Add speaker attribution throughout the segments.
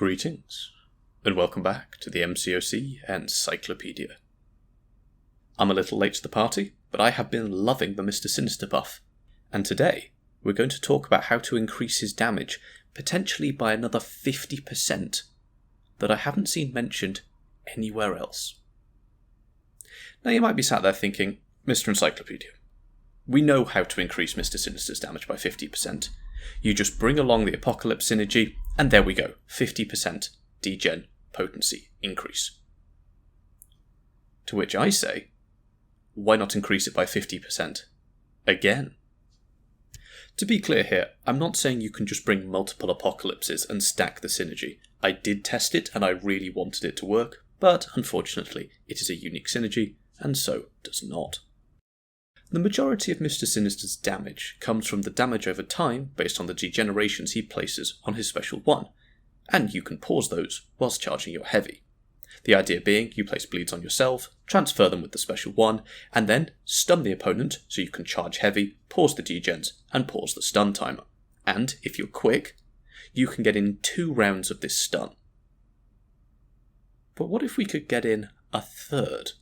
Speaker 1: Greetings, and welcome back to the MCOC Encyclopedia. I'm a little late to the party, but I have been loving the Mr Sinister buff, and today we're going to talk about how to increase his damage, potentially by another 50%, that I haven't seen mentioned anywhere else. Now you might be sat there thinking, Mr Encyclopedia, we know how to increase Mr Sinister's damage by 50%. You just bring along the Apocalypse synergy, and there we go, 50% degen potency increase. To which I say, why not increase it by 50% again? To be clear here, I'm not saying you can just bring multiple Apocalypses and stack the synergy. I did test it and I really wanted it to work, but unfortunately it is a unique synergy, and so does not. The majority of Mr Sinister's damage comes from the damage over time based on the degenerations he places on his special 1, and you can pause those whilst charging your heavy. The idea being you place bleeds on yourself, transfer them with the special 1, and then stun the opponent so you can charge heavy, pause the degens, and pause the stun timer. And if you're quick, you can get in 2 rounds of this stun. But what if we could get in a third?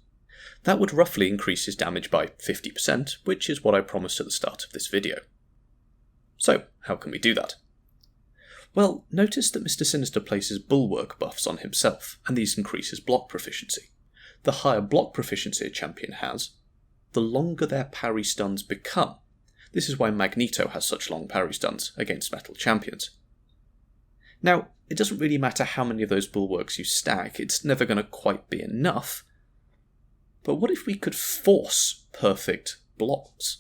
Speaker 1: That would roughly increase his damage by 50%, which is what I promised at the start of this video. So, how can we do that? Well, notice that Mr Sinister places bulwark buffs on himself, and these increase his block proficiency. The higher block proficiency a champion has, the longer their parry stuns become. This is why Magneto has such long parry stuns against metal champions. Now, it doesn't really matter how many of those bulwarks you stack, it's never going to quite be enough. But what if we could force perfect blocks?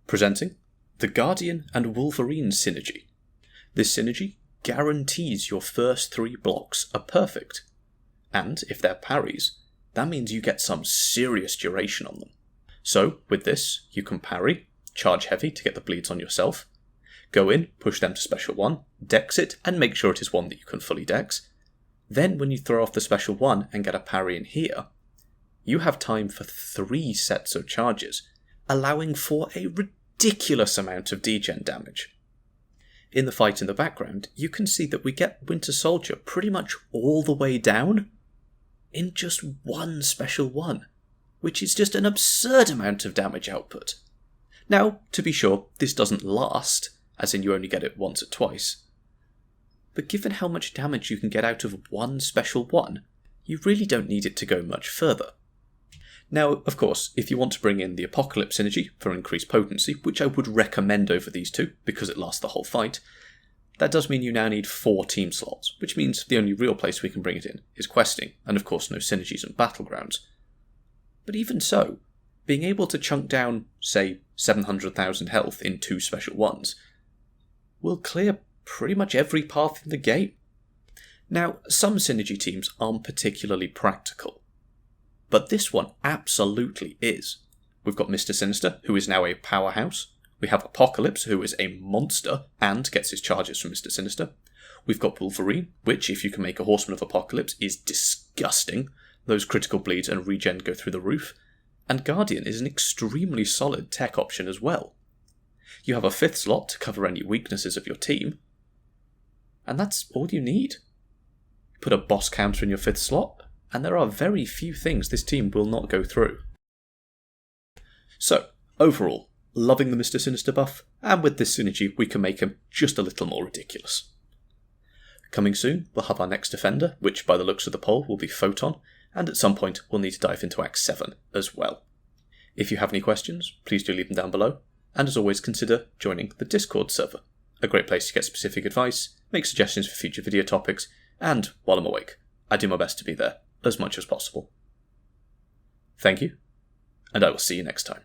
Speaker 1: Presenting the Guardian and Wolverine synergy. This synergy guarantees your first 3 blocks are perfect. And if they're parries, that means you get some serious duration on them. So, with this, you can parry, charge heavy to get the bleeds on yourself, go in, push them to special 1, dex it, and make sure it is one that you can fully dex. Then when you throw off the special 1 and get a parry in here, you have time for 3 sets of charges, allowing for a ridiculous amount of degen damage. In the fight in the background, you can see that we get Winter Soldier pretty much all the way down in just 1 special 1, which is just an absurd amount of damage output. Now, to be sure, this doesn't last, as in you only get it once or twice, but given how much damage you can get out of 1 special 1, you really don't need it to go much further. Now, of course, if you want to bring in the Apocalypse synergy for increased potency, which I would recommend over these 2 because it lasts the whole fight, that does mean you now need 4 team slots, which means the only real place we can bring it in is questing, and of course no synergies and battlegrounds. But even so, being able to chunk down, say, 700,000 health in 2 special 1s will clear pretty much every path in the game. Now, some synergy teams aren't particularly practical, but this one absolutely is. We've got Mr Sinister, who is now a powerhouse. We have Apocalypse, who is a monster and gets his charges from Mr Sinister. We've got Wolverine, which, if you can make a Horseman of Apocalypse, is disgusting. Those critical bleeds and regen go through the roof. And Guardian is an extremely solid tech option as well. You have a 5th slot to cover any weaknesses of your team, and that's all you need. Put a boss counter in your 5th slot, and there are very few things this team will not go through. So, overall, loving the Mr Sinister buff, and with this synergy we can make him just a little more ridiculous. Coming soon, we'll have our next defender, which by the looks of the poll will be Photon, and at some point we'll need to dive into Act 7 as well. If you have any questions, please do leave them down below, and as always consider joining the Discord server, a great place to get specific advice, make suggestions for future video topics, and while I'm awake, I do my best to be there as much as possible. Thank you, and I will see you next time.